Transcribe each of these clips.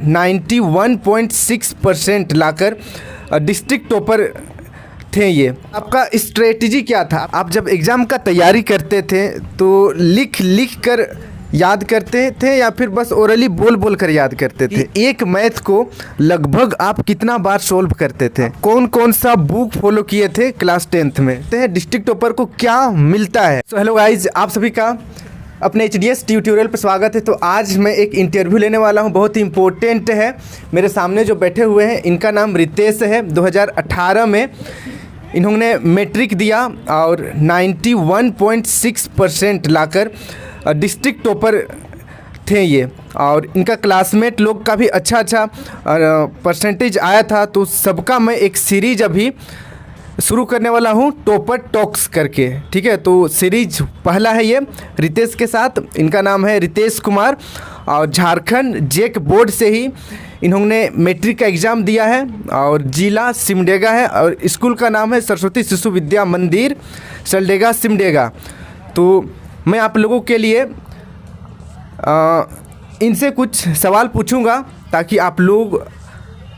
91.6% लाकर district topper थे। ये आपका स्ट्रेटजी क्या था? आप जब एग्ज़ाम का तैयारी करते थे तो लिख कर याद करते थे या फिर बस ओरली बोल कर याद करते थे? एक मैथ को लगभग आप कितना बार सोल्व करते थे? कौन कौन सा बुक फॉलो किए थे क्लास 10th में? डिस्ट्रिक्ट टॉपर को क्या मिलता है? सो हेलो गाइज, आप सभी का अपने HDS ट्यूटोरियल पर स्वागत है। तो आज मैं एक इंटरव्यू लेने वाला हूं, बहुत ही इम्पोर्टेंट है। मेरे सामने जो बैठे हुए हैं इनका नाम रितेश है। 2018 में इन्होंने मैट्रिक दिया और 91.6% लाकर डिस्ट्रिक्ट टॉपर थे ये, और इनका क्लासमेट लोग का भी अच्छा परसेंटेज आया था। तो सबका मैं एक सीरीज अभी शुरू करने वाला हूँ, टॉपर टॉक्स करके, ठीक है। तो सीरीज पहला है ये रितेश के साथ। इनका नाम है रितेश कुमार और झारखंड जेक बोर्ड से ही इन्होंने मैट्रिक का एग्ज़ाम दिया है और जिला सिमडेगा है और स्कूल का नाम है सरस्वती शिशु विद्या मंदिर सलडेगा सिमडेगा। तो मैं आप लोगों के लिए इनसे कुछ सवाल पूछूंगा ताकि आप लोग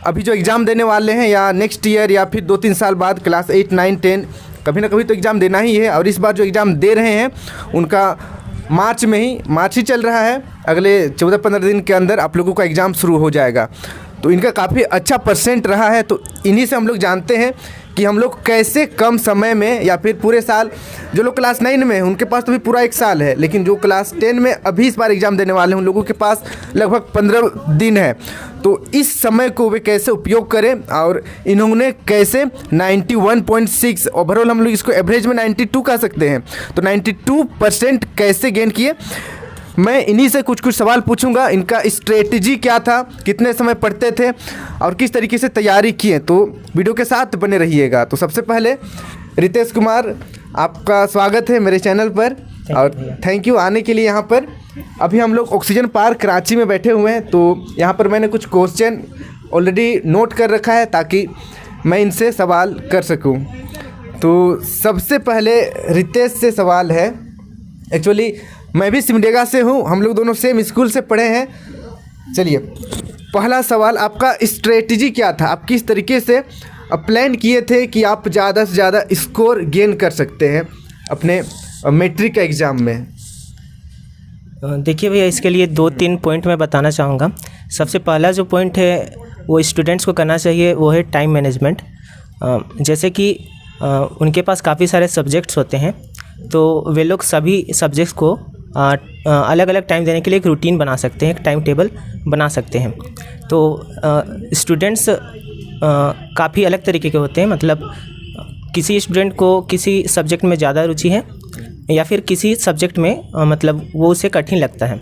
अभी जो एग्ज़ाम देने वाले हैं या नेक्स्ट ईयर या फिर 2-3 साल बाद क्लास 8, 9, 10 कभी ना कभी तो एग्ज़ाम देना ही है। और इस बार जो एग्ज़ाम दे रहे हैं उनका मार्च ही चल रहा है। अगले 14-15 दिन के अंदर आप लोगों का एग्ज़ाम शुरू हो जाएगा। तो इनका काफ़ी अच्छा परसेंट रहा है। तो इन्हीं से हम लोग जानते हैं कि हम लोग कैसे कम समय में या फिर पूरे साल, जो लोग क्लास 9 में हैं उनके पास तो भी पूरा 1 साल है, लेकिन जो क्लास 10 में अभी इस बार एग्ज़ाम देने वाले हैं उन लोगों के पास लगभग 15 दिन है। तो इस समय को वे कैसे उपयोग करें और इन्होंने कैसे 91.6 ओवरऑल, हम लोग इसको एवरेज में 92 कह सकते हैं, तो 92% कैसे गेन किए, मैं इन्हीं से कुछ सवाल पूछूंगा। इनका स्ट्रेटजी क्या था, कितने समय पढ़ते थे और किस तरीके से तैयारी किए, तो वीडियो के साथ बने रहिएगा। तो सबसे पहले रितेश कुमार, आपका स्वागत है मेरे चैनल पर और थैंक यू आने के लिए यहाँ पर। अभी हम लोग ऑक्सीजन पार्क कराची में बैठे हुए हैं। तो यहाँ पर मैंने कुछ क्वेश्चन ऑलरेडी नोट कर रखा है ताकि मैं इनसे सवाल कर सकूँ। तो सबसे पहले रितेश से सवाल है, एक्चुअली मैं भी सिमडेगा से हूँ, हम लोग दोनों सेम स्कूल से पढ़े हैं। चलिए, पहला सवाल, आपका स्ट्रेटजी क्या था? आप किस तरीके से प्लान किए थे कि आप ज़्यादा से ज़्यादा स्कोर गेन कर सकते हैं अपने मैट्रिक का एग्ज़ाम में? देखिए भैया, इसके लिए 2-3 पॉइंट मैं बताना चाहूँगा। सबसे पहला जो पॉइंट है वो स्टूडेंट्स को करना चाहिए, वो है टाइम मैनेजमेंट। जैसे कि उनके पास काफ़ी सारे सब्जेक्ट्स होते हैं, तो वे लोग सभी सब्जेक्ट्स को अलग अलग टाइम देने के लिए एक रूटीन बना सकते हैं, एक टाइम टेबल बना सकते हैं। तो स्टूडेंट्स काफ़ी अलग तरीके के होते हैं, मतलब किसी स्टूडेंट को किसी सब्जेक्ट में ज़्यादा रुचि है या फिर किसी सब्जेक्ट में मतलब वो उसे कठिन लगता है।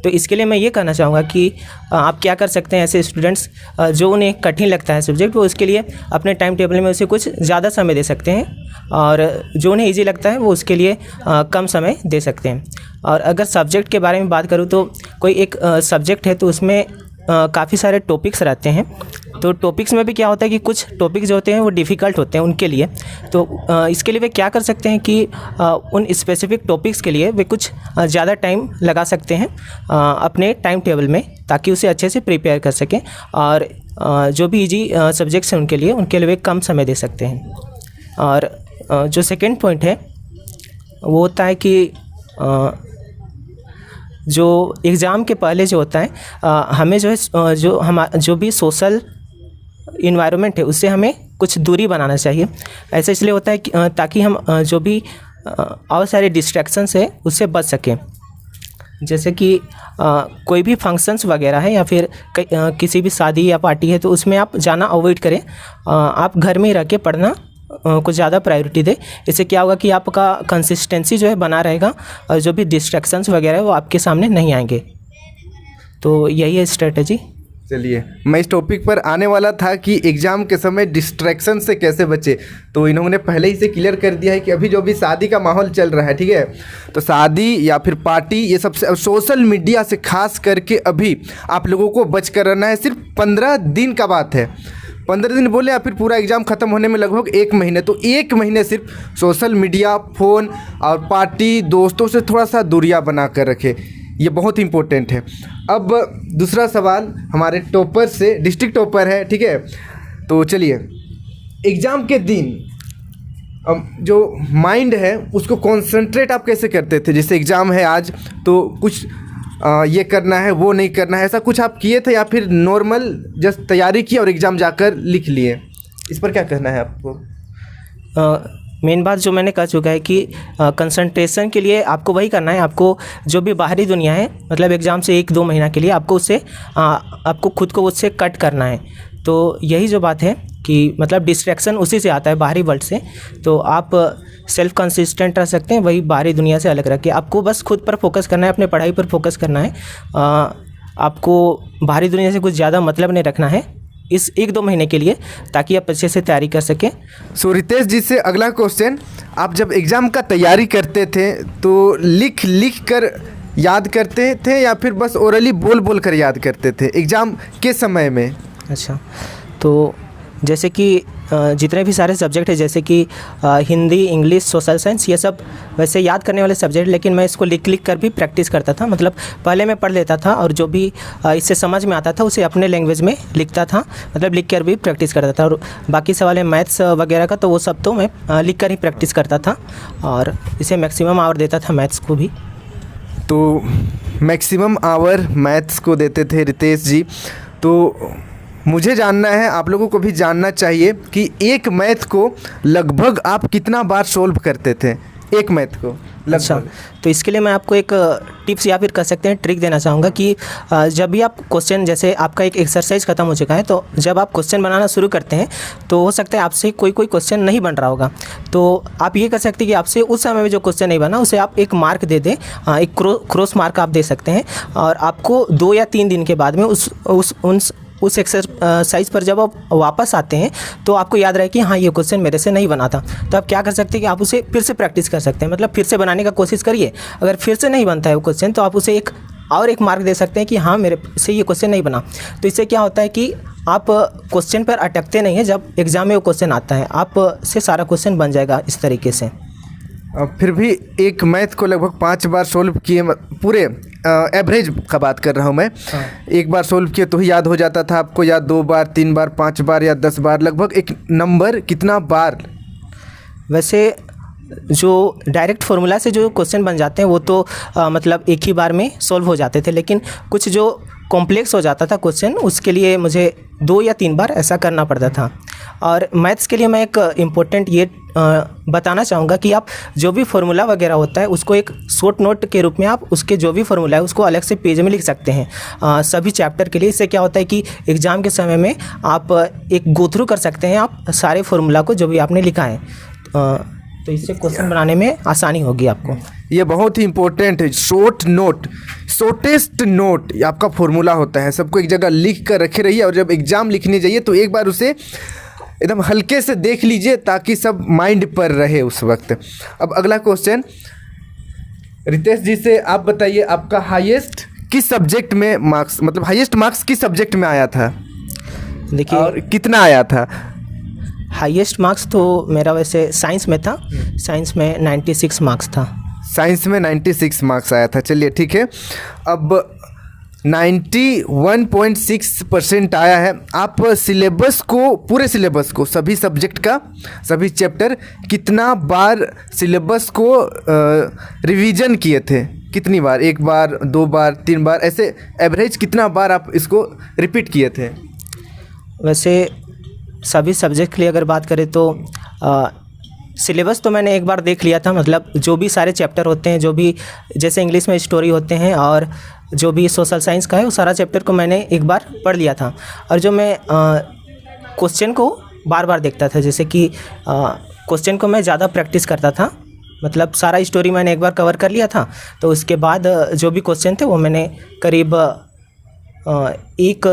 तो इसके लिए मैं ये कहना चाहूँगा कि आप क्या कर सकते हैं, ऐसे स्टूडेंट्स जो उन्हें कठिन लगता है सब्जेक्ट, वो उसके लिए अपने टाइम टेबल में उसे कुछ ज़्यादा समय दे सकते हैं, और जो उन्हें इजी लगता है वो उसके लिए कम समय दे सकते हैं। और अगर सब्जेक्ट के बारे में बात करूँ तो कोई एक सब्जेक्ट है तो उसमें काफ़ी सारे टॉपिक्स रहते हैं। तो टॉपिक्स में भी क्या होता है कि कुछ टॉपिक्स जो होते हैं वो डिफ़िकल्ट होते हैं उनके लिए। तो इसके लिए वे क्या कर सकते हैं कि उन स्पेसिफिक टॉपिक्स के लिए वे कुछ ज़्यादा टाइम लगा सकते हैं अपने टाइम टेबल में, ताकि उसे अच्छे से प्रिपेयर कर सकें। और जो भी इजी सब्जेक्ट्स हैं उनके लिए वे कम समय दे सकते हैं। और जो सेकेंड पॉइंट है वो होता है कि जो एग्ज़ाम के पहले जो होता है हमें जो है जो भी सोशल इन्वायरमेंट है उससे हमें कुछ दूरी बनाना चाहिए। ऐसा इसलिए होता है कि ताकि हम जो भी और सारे डिस्ट्रैक्शंस है उससे बच सकें। जैसे कि कोई भी फंक्शंस वगैरह है या फिर किसी भी शादी या पार्टी है तो उसमें आप जाना अवॉइड करें। आप घर में ही रह के पढ़ना कुछ ज़्यादा प्रायोरिटी दें। इससे क्या होगा कि आपका कंसिस्टेंसी जो है बना रहेगा और जो भी डिस्ट्रैक्शंस वगैरह है वो आपके सामने नहीं आएंगे। तो यही है स्ट्रेटजी। चलिए, मैं इस टॉपिक पर आने वाला था कि एग्ज़ाम के समय डिस्ट्रैक्शन से कैसे बचे। तो इन्होंने पहले ही से क्लियर कर दिया है कि अभी जो भी शादी का माहौल चल रहा है, ठीक है, तो शादी या फिर पार्टी, ये सबसे सोशल मीडिया से खास करके अभी आप लोगों को बच कर रहना है। सिर्फ 15 दिन का बात है, 15 दिन बोले या फिर पूरा एग्ज़ाम ख़त्म होने में लगभग 1 महीने। तो 1 महीने सिर्फ सोशल मीडिया, फ़ोन और पार्टी, दोस्तों से थोड़ा सा दूरियाँ बना कर रखे, ये बहुत इंपॉर्टेंट है। अब दूसरा सवाल हमारे टॉपर से, डिस्ट्रिक्ट टॉपर है, ठीक है। तो चलिए, एग्ज़ाम के दिन जो माइंड है उसको कंसंट्रेट आप कैसे करते थे? जैसे एग्ज़ाम है आज, तो कुछ ये करना है, वो नहीं करना है, ऐसा कुछ आप किए थे या फिर नॉर्मल जस्ट तैयारी की और एग्ज़ाम जाकर लिख लिए? इस पर क्या कहना है आपको? मेन बात जो मैंने कह चुका है कि कंसंट्रेशन के लिए आपको वही करना है। आपको जो भी बाहरी दुनिया है, मतलब एग्ज़ाम से 1-2 महीना के लिए आपको उससे आपको खुद को उससे कट करना है। तो यही जो बात है कि मतलब डिस्ट्रैक्शन उसी से आता है, बाहरी वर्ल्ड से। तो आप सेल्फ कंसिस्टेंट रह सकते हैं वही बाहरी दुनिया से अलग रख के। आपको बस खुद पर फोकस करना है, अपने पढ़ाई पर फोकस करना है। आपको बाहरी दुनिया से कुछ ज़्यादा मतलब नहीं रखना है इस 1-2 महीने के लिए, ताकि आप अच्छे से तैयारी कर सकें। सो रितेश जी से अगला क्वेश्चन, आप जब एग्ज़ाम का तैयारी करते थे तो लिख कर याद करते थे या फिर बस ओरली बोल कर याद करते थे एग्ज़ाम के समय में? अच्छा, तो जैसे कि जितने भी सारे सब्जेक्ट हैं, जैसे कि हिंदी, इंग्लिश, सोशल साइंस, ये सब वैसे याद करने वाले सब्जेक्ट, लेकिन मैं इसको लिख कर भी प्रैक्टिस करता था। मतलब पहले मैं पढ़ लेता था और जो भी इससे समझ में आता था उसे अपने लैंग्वेज में लिखता था, मतलब लिख कर भी प्रैक्टिस करता था। और बाकी सवाल है मैथ्स वगैरह का, तो वो सब तो मैं लिख कर ही प्रैक्टिस करता था और इसे मैक्सिमम आवर देता था मैथ्स को भी। तो मैक्सिमम आवर मैथ्स को देते थे रितेश जी। तो मुझे जानना है, आप लोगों को भी जानना चाहिए कि एक मैथ को लगभग आप कितना बार सॉल्व करते थे? एक मैथ को अच्छा, लगभग। तो इसके लिए मैं आपको एक टिप्स या फिर कह सकते हैं ट्रिक देना चाहूँगा कि जब भी आप क्वेश्चन, जैसे आपका एक एक्सरसाइज खत्म हो चुका है, तो जब आप क्वेश्चन बनाना शुरू करते हैं तो हो सकता है आपसे कोई क्वेश्चन नहीं बन रहा होगा। तो आप ये कर सकते हैं कि आपसे उस समय में जो क्वेश्चन नहीं बना उसे आप एक मार्क दे दें, एक क्रॉस मार्क आप दे सकते हैं। और आपको 2 या 3 दिन के बाद में उस एक्सरसाइज पर जब आप वापस आते हैं तो आपको याद रहे कि हाँ, ये क्वेश्चन मेरे से नहीं बना था। तो आप क्या कर सकते हैं कि आप उसे फिर से प्रैक्टिस कर सकते हैं, मतलब फिर से बनाने का कोशिश करिए। अगर फिर से नहीं बनता है वो क्वेश्चन तो आप उसे एक मार्क दे सकते हैं कि हाँ, मेरे से ये क्वेश्चन नहीं बना। तो इससे क्या होता है कि आप क्वेश्चन पर अटकते नहीं हैं। जब एग्ज़ाम में वो क्वेश्चन आता है आप से सारा क्वेश्चन बन जाएगा इस तरीके से। फिर भी एक मैथ को लगभग 5 बार सोल्व किए, पूरे एवरेज का बात कर रहा हूँ मैं। हाँ। एक बार सोल्व किए तो ही याद हो जाता था आपको, या 2 बार, 3 बार, 5 बार या 10 बार? लगभग एक नंबर कितना बार? वैसे जो डायरेक्ट फार्मूला से जो क्वेश्चन बन जाते हैं वो तो मतलब एक ही बार में सॉल्व हो जाते थे, लेकिन कुछ जो कॉम्प्लेक्स हो जाता था क्वेश्चन, उसके लिए मुझे 2 या 3 बार ऐसा करना पड़ता था। और मैथ्स के लिए मैं एक इम्पोर्टेंट ये बताना चाहूँगा कि आप जो भी फार्मूला वगैरह होता है उसको एक शॉर्ट नोट के रूप में आप उसके जो भी फार्मूला है उसको अलग से पेज में लिख सकते हैं सभी चैप्टर के लिए। इससे क्या होता है कि एग्ज़ाम के समय में आप एक गो थ्रू कर सकते हैं आप सारे फार्मूला को जो भी आपने लिखा है। तो इससे क्वेश्चन बनाने में आसानी होगी आपको। ये बहुत ही इम्पोर्टेंट है, शॉर्ट नोट, शॉर्टेस्ट नोट आपका फॉर्मूला होता है। सबको एक जगह लिख कर रखे रहिए और जब एग्ज़ाम लिखने जाइए तो एक बार उसे एकदम हल्के से देख लीजिए ताकि सब माइंड पर रहे उस वक्त। अब अगला क्वेश्चन रितेश जी से, आप बताइए आपका हाईएस्ट किस सब्जेक्ट में मार्क्स, मतलब हाईएस्ट मार्क्स किस सब्जेक्ट में आया था? देखिए, और कितना आया था? हाईएस्ट मार्क्स तो मेरा वैसे साइंस में था। साइंस में 96 मार्क्स था। साइंस में 96 मार्क्स आया था। चलिए ठीक है, अब 91.6% आया है। आप सिलेबस को, पूरे सिलेबस को, सभी सब्जेक्ट का, सभी चैप्टर, कितना बार सिलेबस को रिवीजन किए थे? कितनी बार? 1 बार, 2 बार, 3 बार, ऐसे एवरेज कितना बार आप इसको रिपीट किए थे? वैसे सभी सब्जेक्ट के लिए अगर बात करें तो सिलेबस तो मैंने एक बार देख लिया था। मतलब जो भी सारे चैप्टर होते हैं, जो भी जैसे इंग्लिश में स्टोरी होते हैं और जो भी सोशल साइंस का है, वो सारा चैप्टर को मैंने एक बार पढ़ लिया था। और जो मैं क्वेश्चन को बार बार देखता था, जैसे कि क्वेश्चन को मैं ज़्यादा प्रैक्टिस करता था। मतलब सारा स्टोरी मैंने एक बार कवर कर लिया था, तो उसके बाद जो भी क्वेश्चन थे वो मैंने करीब 1,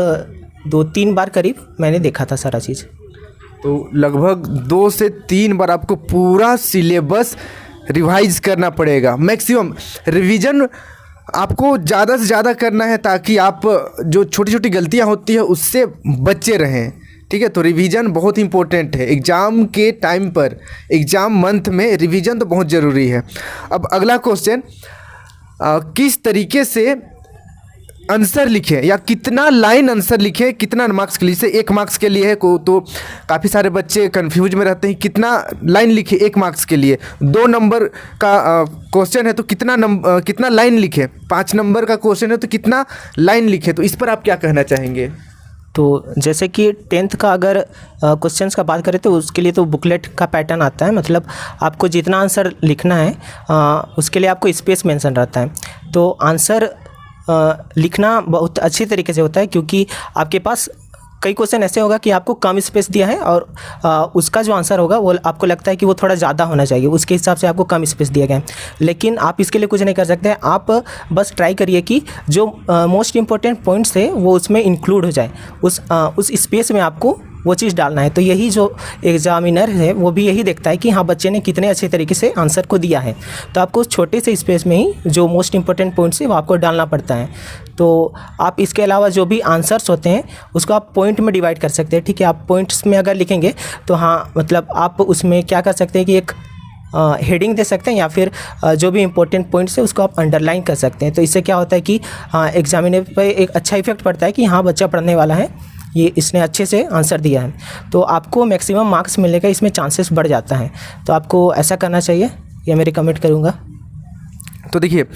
2, 3 बार करीब मैंने देखा था सारा चीज़। तो लगभग 2 से 3 बार आपको पूरा सिलेबस रिवाइज करना पड़ेगा। मैक्सिमम रिवीजन आपको ज़्यादा से ज़्यादा करना है ताकि आप जो छोटी छोटी गलतियां होती है उससे बचे रहें। ठीक है, तो रिवीजन बहुत इंपॉर्टेंट है एग्ज़ाम के टाइम पर, एग्ज़ाम मंथ में रिवीजन तो बहुत ज़रूरी है। अब अगला क्वेश्चन, किस तरीके से आंसर लिखे या कितना लाइन आंसर लिखे, कितना मार्क्स के लिए। जैसे 1 मार्क्स के लिए है को तो काफ़ी सारे बच्चे कंफ्यूज में रहते हैं, कितना लाइन लिखे 1 मार्क्स के लिए। 2 नंबर का क्वेश्चन है तो कितना लाइन लिखे। 5 नंबर का क्वेश्चन है तो कितना लाइन लिखे। तो इस पर आप क्या कहना चाहेंगे? तो जैसे कि 10th का अगर क्वेश्चंस का बात करें तो उसके लिए तो बुकलेट का पैटर्न आता है, मतलब आपको जितना आंसर लिखना है उसके लिए आपको स्पेस मेंशन रहता है। तो आंसर लिखना बहुत अच्छी तरीके से होता है, क्योंकि आपके पास कई क्वेश्चन ऐसे होगा कि आपको कम स्पेस दिया है और उसका जो आंसर होगा वो आपको लगता है कि वो थोड़ा ज़्यादा होना चाहिए, उसके हिसाब से आपको कम स्पेस दिया गया है। लेकिन आप इसके लिए कुछ नहीं कर सकते, आप बस ट्राई करिए कि जो मोस्ट इम्पोर्टेंट पॉइंट्स है वो उसमें इंक्लूड हो जाए, उस स्पेस में आपको वो चीज़ डालना है। तो यही जो एग्जामिनर है वो भी यही देखता है कि हाँ बच्चे ने कितने अच्छे तरीके से आंसर को दिया है। तो आपको उस छोटे से स्पेस में ही जो मोस्ट इंपॉर्टेंट पॉइंट्स है वो आपको डालना पड़ता है। तो आप इसके अलावा जो भी आंसर्स होते हैं उसको आप पॉइंट में डिवाइड कर सकते हैं, ठीक है। आप पॉइंट्स में अगर लिखेंगे तो हाँ मतलब आप उसमें क्या कर सकते हैं कि एक हेडिंग दे सकते हैं या फिर जो भी इंपॉर्टेंट पॉइंट्स है उसको आप अंडरलाइन कर सकते हैं। तो इससे क्या होता है कि हाँ एग्जामिनर पे एक अच्छा इफेक्ट पड़ता है कि हाँ बच्चा पढ़ने वाला है, ये इसने अच्छे से आंसर दिया है, तो आपको मैक्सिमम मार्क्स मिलने का इसमें चांसेस बढ़ जाता है। तो आपको ऐसा करना चाहिए, ये मैं रिकमेंड करूँगा। तो देखिए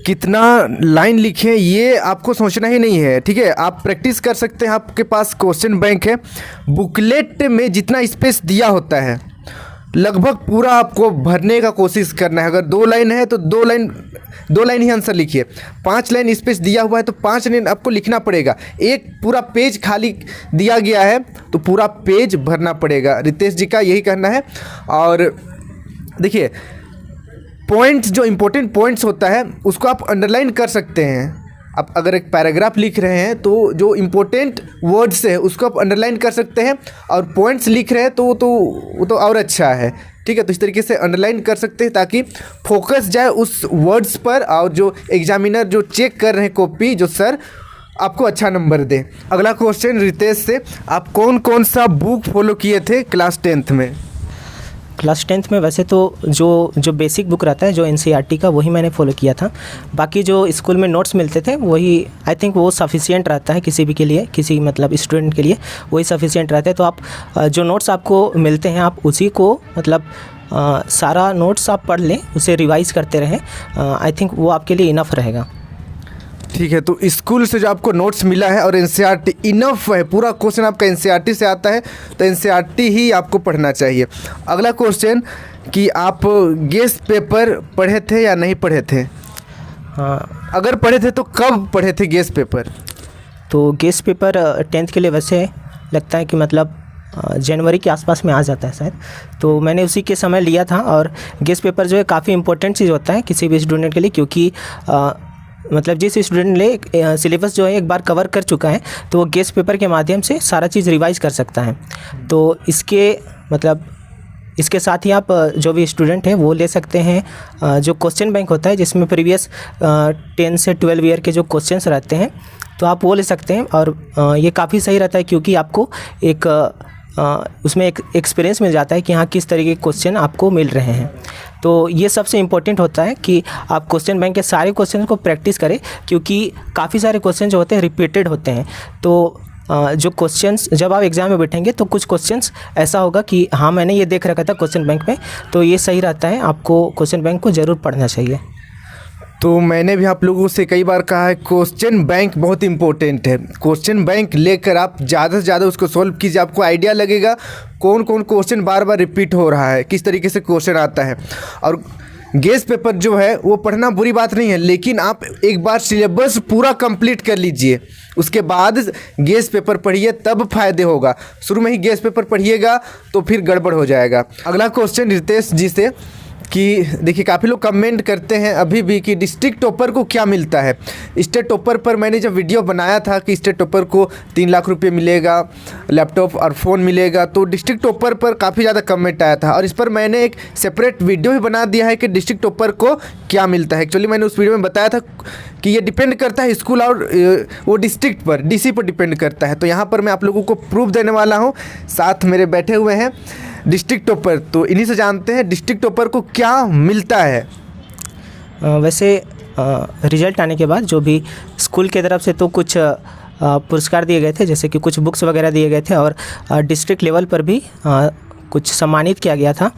कितना लाइन लिखें ये आपको सोचना ही नहीं है, ठीक है। आप प्रैक्टिस कर सकते हैं, आपके पास क्वेश्चन बैंक है, बुकलेट में जितना स्पेस दिया होता है लगभग पूरा आपको भरने का कोशिश करना है। अगर 2 लाइन है तो 2 लाइन ही आंसर लिखिए। 5 लाइन स्पेस दिया हुआ है तो 5 लाइन आपको लिखना पड़ेगा। एक पूरा पेज खाली दिया गया है तो पूरा पेज भरना पड़ेगा। रितेश जी का यही कहना है। और देखिए पॉइंट्स, जो इम्पोर्टेंट पॉइंट्स होता है उसको आप अंडरलाइन कर सकते हैं। आप अगर एक पैराग्राफ लिख रहे हैं तो जो इम्पोर्टेंट वर्ड्स है उसको आप अंडरलाइन कर सकते हैं, और पॉइंट्स लिख रहे हैं तो वो तो और अच्छा है, ठीक है। तो इस तरीके से अंडरलाइन कर सकते हैं ताकि फोकस जाए उस वर्ड्स पर, और जो एग्जामिनर जो चेक कर रहे हैं कॉपी, जो सर आपको अच्छा नंबर दे। अगला क्वेश्चन रितेश से, आप कौन कौन सा बुक फॉलो किए थे क्लास 10th में? क्लास 10th में वैसे तो जो बेसिक बुक रहता है जो NCERT का वही मैंने फॉलो किया था। बाकी जो स्कूल में नोट्स मिलते थे वही आई थिंक वो सफिशिएंट रहता है किसी भी के लिए, किसी मतलब स्टूडेंट के लिए वही सफिशिएंट रहता है। तो आप जो नोट्स आपको मिलते हैं आप उसी को मतलब सारा नोट्स आप पढ़ लें, उसे रिवाइज़ करते रहें, आई थिंक वो आपके लिए इनफ रहेगा। ठीक है, तो स्कूल से जो आपको नोट्स मिला है और NCERT इनफ है, पूरा क्वेश्चन आपका NCERT से आता है तो NCERT ही आपको पढ़ना चाहिए। अगला क्वेश्चन कि आप गेस्ट पेपर पढ़े थे या नहीं पढ़े थे? हाँ, अगर पढ़े थे तो कब पढ़े थे गेस्ट पेपर? तो गेस्ट पेपर 10th के लिए वैसे लगता है कि मतलब जनवरी के आसपास में आ जाता है शायद, तो मैंने उसी के समय लिया था। और गेस्ट पेपर जो है काफ़ी इंपॉर्टेंट चीज़ होता है किसी भी स्टूडेंट के लिए, क्योंकि मतलब जिस स्टूडेंट ने सिलेबस जो है एक बार कवर कर चुका है तो वो गेस्ट पेपर के माध्यम से सारा चीज़ रिवाइज कर सकता है। तो इसके साथ ही आप जो भी स्टूडेंट है वो ले सकते हैं जो क्वेश्चन बैंक होता है जिसमें प्रीवियस 10 से 12 ईयर के जो क्वेश्चंस रहते हैं तो आप वो ले सकते हैं। और ये काफ़ी सही रहता है क्योंकि आपको एक उसमें एक एक्सपीरियंस मिल जाता है कि हाँ किस तरीके के क्वेश्चन आपको मिल रहे हैं। तो ये सबसे इम्पोर्टेंट होता है कि आप क्वेश्चन बैंक के सारे क्वेश्चन को प्रैक्टिस करें, क्योंकि काफ़ी सारे क्वेश्चन जो होते हैं रिपीटेड होते हैं। तो जो क्वेश्चंस जब आप एग्ज़ाम में बैठेंगे तो कुछ क्वेश्चंस ऐसा होगा कि हाँ मैंने ये देख रखा था क्वेश्चन बैंक में, तो ये सही रहता है, आपको क्वेश्चन बैंक को ज़रूर पढ़ना चाहिए। तो मैंने भी आप लोगों से कई बार कहा है क्वेश्चन बैंक बहुत इंपॉर्टेंट है। क्वेश्चन बैंक लेकर आप ज़्यादा से ज़्यादा उसको सॉल्व कीजिए, आपको आइडिया लगेगा कौन कौन क्वेश्चन बार बार रिपीट हो रहा है, किस तरीके से क्वेश्चन आता है। और गेस्ट पेपर जो है वो पढ़ना बुरी बात नहीं है, लेकिन आप एक बार सिलेबस पूरा कंप्लीट कर लीजिए, उसके बाद गेस्ट पेपर पढ़िए, तब फायदे होगा। शुरू में ही गेस्ट पेपर पढ़िएगा तो फिर गड़बड़ हो जाएगा। अगला क्वेश्चन रितेश जी से कि देखिए काफ़ी लोग कमेंट करते हैं अभी भी कि डिस्ट्रिक्ट टॉपर को क्या मिलता है। स्टेट टॉपर पर मैंने जब वीडियो बनाया था कि स्टेट टॉपर को 3 लाख रुपए मिलेगा, लैपटॉप और फ़ोन मिलेगा, तो डिस्ट्रिक्ट टॉपर पर काफ़ी ज़्यादा कमेंट आया था और इस पर मैंने एक सेपरेट वीडियो भी बना दिया है कि डिस्ट्रिक्ट टॉपर को क्या मिलता है। एक्चुअली मैंने उस वीडियो में बताया था कि ये डिपेंड करता है स्कूल और वो डिस्ट्रिक्ट पर, DC पर डिपेंड करता है। तो यहाँ पर मैं आप लोगों को प्रूफ देने वाला हूँ, साथ मेरे बैठे हुए हैं डिस्ट्रिक्ट टॉपर, तो इन्हीं से जानते हैं डिस्ट्रिक्ट टॉपर को क्या मिलता है। वैसे रिजल्ट आने के बाद जो भी स्कूल की तरफ से तो कुछ पुरस्कार दिए गए थे, जैसे कि कुछ बुक्स वगैरह दिए गए थे और डिस्ट्रिक्ट लेवल पर भी कुछ सम्मानित किया गया था।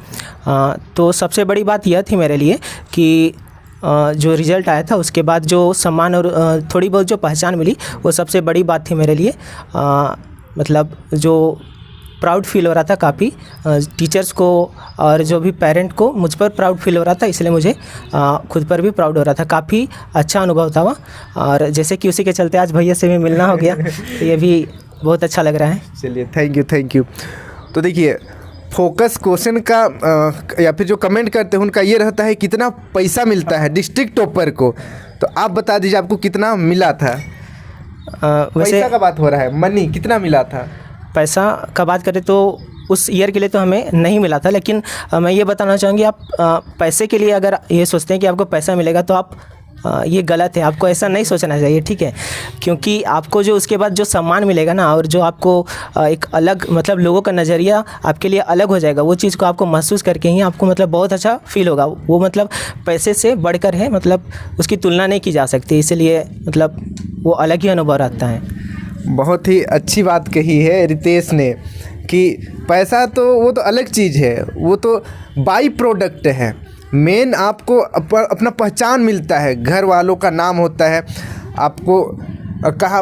तो सबसे बड़ी बात यह थी मेरे लिए कि जो रिज़ल्ट आया था उसके बाद जो सम्मान और थोड़ी बहुत जो पहचान मिली वो सबसे बड़ी बात थी मेरे लिए। मतलब जो प्राउड फील हो रहा था काफ़ी, टीचर्स को और जो भी पेरेंट को मुझ पर प्राउड फील हो रहा था, इसलिए मुझे खुद पर भी प्राउड हो रहा था। काफ़ी अच्छा अनुभव था वह, और जैसे कि उसी के चलते आज भैया से भी मिलना हो गया तो ये भी बहुत अच्छा लग रहा है। चलिए, थैंक यू। तो देखिए, फोकस क्वेश्चन का या फिर जो कमेंट करते हैं उनका ये रहता है कितना पैसा मिलता है डिस्ट्रिक्ट टॉपर को, तो आप बता दीजिए आपको कितना मिला था। वैसे पैसा का बात हो रहा है, मनी कितना मिला था। पैसा का बात करें तो उस ईयर के लिए तो हमें नहीं मिला था, लेकिन मैं ये बताना चाहूँगी, आप पैसे के लिए अगर ये सोचते हैं कि आपको पैसा मिलेगा तो आप ये गलत है। आपको ऐसा नहीं सोचना चाहिए, ठीक है, क्योंकि आपको जो उसके बाद जो सम्मान मिलेगा ना, और जो आपको एक अलग मतलब लोगों का नज़रिया आपके लिए अलग हो जाएगा, वो चीज़ को आपको महसूस करके ही आपको मतलब बहुत अच्छा फील होगा। वो मतलब पैसे से बढ़कर है, मतलब उसकी तुलना नहीं की जा सकती, इसलिए मतलब वो अलग ही अनुभव रहता है। बहुत ही अच्छी बात कही है रितेश ने कि पैसा तो वो तो अलग चीज़ है, वो तो बाई प्रोडक्ट है। मेन आपको अपना पहचान मिलता है, घर वालों का नाम होता है, आपको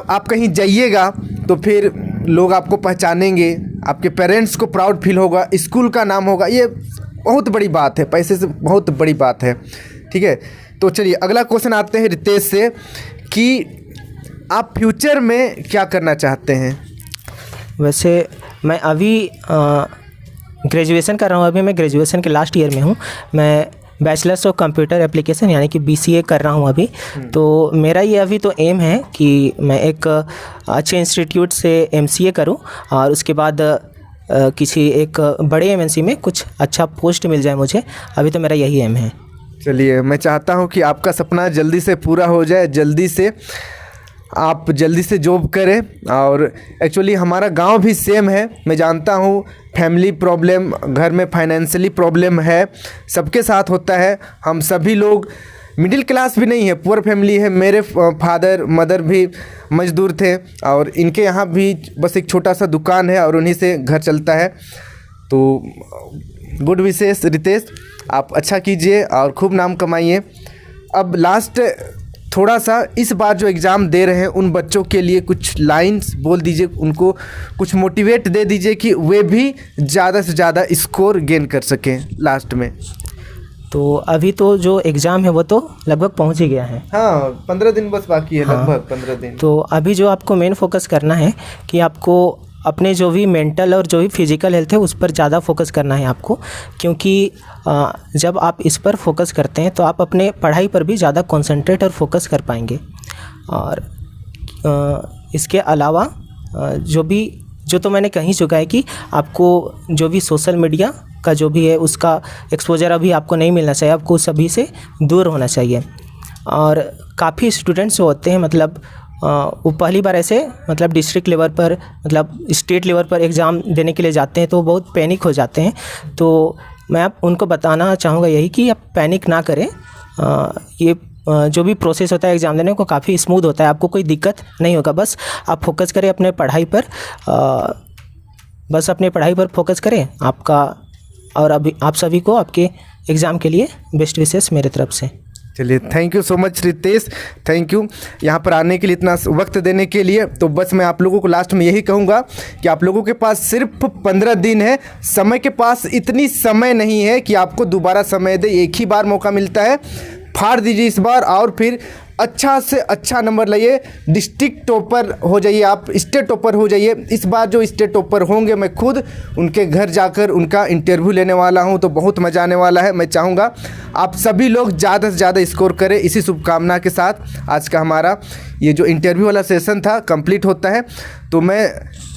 आप कहीं जाइएगा तो फिर लोग आपको पहचानेंगे, आपके पेरेंट्स को प्राउड फील होगा, स्कूल का नाम होगा। ये बहुत बड़ी बात है, पैसे से बहुत बड़ी बात है, ठीक है। तो चलिए अगला क्वेश्चन आते हैं रितेश से कि आप फ्यूचर में क्या करना चाहते हैं। वैसे मैं अभी ग्रेजुएशन कर रहा हूँ, अभी मैं ग्रेजुएशन के लास्ट ईयर में हूँ। मैं बैचलर्स ऑफ कंप्यूटर एप्लीकेशन यानी कि BCA कर रहा हूँ अभी। तो मेरा ये अभी तो एम है कि मैं एक अच्छे इंस्टीट्यूट से MCA करूँ और उसके बाद किसी एक बड़े MNC में कुछ अच्छा पोस्ट मिल जाए मुझे। अभी तो मेरा यही एम है। चलिए, मैं चाहता हूँ कि आपका सपना जल्दी से पूरा हो जाए, आप जल्दी से जॉब करें। और एक्चुअली हमारा गांव भी सेम है, मैं जानता हूँ फैमिली प्रॉब्लम, घर में फाइनेंशियली प्रॉब्लम है, सबके साथ होता है। हम सभी लोग मिडिल क्लास भी नहीं है, पुअर फैमिली है। मेरे फादर मदर भी मजदूर थे और इनके यहाँ भी बस एक छोटा सा दुकान है और उन्हीं से घर चलता है। तो गुड विशेष रितेश, आप अच्छा कीजिए और खूब नाम कमाइए। अब लास्ट थोड़ा सा इस बार जो एग्ज़ाम दे रहे हैं उन बच्चों के लिए कुछ लाइंस बोल दीजिए, उनको कुछ मोटिवेट दे दीजिए कि वे भी ज़्यादा से ज़्यादा स्कोर गेन कर सकें लास्ट में। तो अभी तो जो एग्ज़ाम है वो तो लगभग पहुंच ही गया है। हाँ, 15 दिन बस बाकी है। हाँ, लगभग 15 दिन। तो अभी जो आपको मेन फोकस करना है कि आपको अपने जो भी मेंटल और जो भी फिजिकल हेल्थ है उस पर ज़्यादा फोकस करना है आपको, क्योंकि जब आप इस पर फोकस करते हैं तो आप अपने पढ़ाई पर भी ज़्यादा कंसंट्रेट और फोकस कर पाएंगे। और इसके अलावा जो तो मैंने कहीं चुका है कि आपको जो भी सोशल मीडिया का जो भी है उसका एक्सपोजर अभी आपको नहीं मिलना चाहिए, आपको सभी से दूर होना चाहिए। और काफ़ी स्टूडेंट्स होते हैं मतलब वो पहली बार ऐसे मतलब डिस्ट्रिक्ट लेवल पर मतलब स्टेट लेवल पर एग्ज़ाम देने के लिए जाते हैं तो बहुत पैनिक हो जाते हैं। तो मैं आप उनको बताना चाहूँगा यही कि आप पैनिक ना करें। ये जो भी प्रोसेस होता है एग्ज़ाम देने को काफ़ी स्मूथ होता है, आपको कोई दिक्कत नहीं होगा। बस आप फोकस करें अपने पढ़ाई पर, बस अपने पढ़ाई पर फोकस करें आपका। और अभी आप सभी को आपके एग्ज़ाम के लिए बेस्ट विशेस मेरे तरफ से। चलिए, thank you so much Ritesh, thank you यहाँ पर आने के लिए, इतना वक्त देने के लिए। तो बस मैं आप लोगों को लास्ट में यही कहूँगा कि आप लोगों के पास सिर्फ 15 दिन है, समय के पास इतनी समय नहीं है कि आपको दोबारा समय दे। एक ही बार मौका मिलता है, फाड़ दीजिए इस बार और फिर अच्छा से अच्छा नंबर लाइए, डिस्ट्रिक्ट टॉपर हो जाइए, आप स्टेट टॉपर हो जाइए। इस बार जो स्टेट टॉपर होंगे मैं खुद उनके घर जाकर उनका इंटरव्यू लेने वाला हूं, तो बहुत मज़ा आने वाला है। मैं चाहूँगा आप सभी लोग ज़्यादा से ज़्यादा स्कोर करें। इसी शुभकामना के साथ आज का हमारा ये जो इंटरव्यू वाला सेशन था कंप्लीट होता है। तो मैं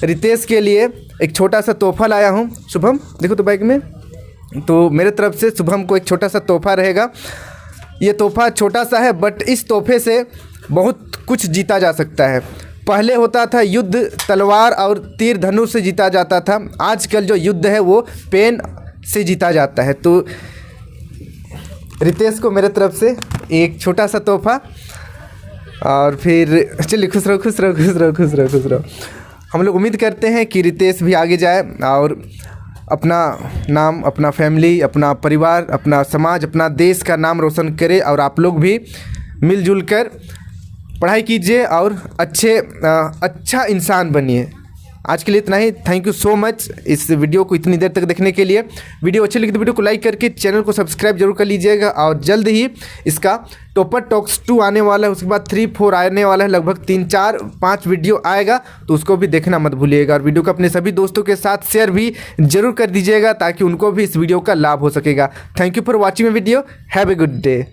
रितेश के लिए एक छोटा सा तोहफा लाया हूँ। शुभम देखो तो बैग में, तो मेरे तरफ से शुभम को एक छोटा सा तोहफा रहेगा। ये तोहफा छोटा सा है बट इस तोहफे से बहुत कुछ जीता जा सकता है। पहले होता था युद्ध तलवार और तीर धनुष से जीता जाता था, आजकल जो युद्ध है वो पेन से जीता जाता है। तो रितेश को मेरे तरफ से एक छोटा सा तोहफा। और फिर चलिए खुश रहो खुश रहो खुश रहो खुश रहो खुश रहो। हम लोग उम्मीद करते हैं कि रितेश भी आगे जाए और अपना नाम, अपना फैमिली, अपना परिवार, अपना समाज, अपना देश का नाम रोशन करे। और आप लोग भी मिलजुल कर पढ़ाई कीजिए और अच्छा इंसान बनिए। आज के लिए इतना ही। थैंक यू सो मच इस वीडियो को इतनी देर तक देखने के लिए। वीडियो अच्छी लगी तो वीडियो को लाइक करके चैनल को सब्सक्राइब जरूर कर लीजिएगा। और जल्द ही इसका टॉपर टॉक्स 2 आने वाला है, उसके बाद 3, 4 आने वाला है, लगभग 3, 4, 5 वीडियो आएगा, तो उसको भी देखना मत भूलिएगा। और वीडियो को अपने सभी दोस्तों के साथ शेयर भी जरूर कर दीजिएगा ताकि उनको भी इस वीडियो का लाभ हो सकेगा। Thank you for watching video. Have a good day.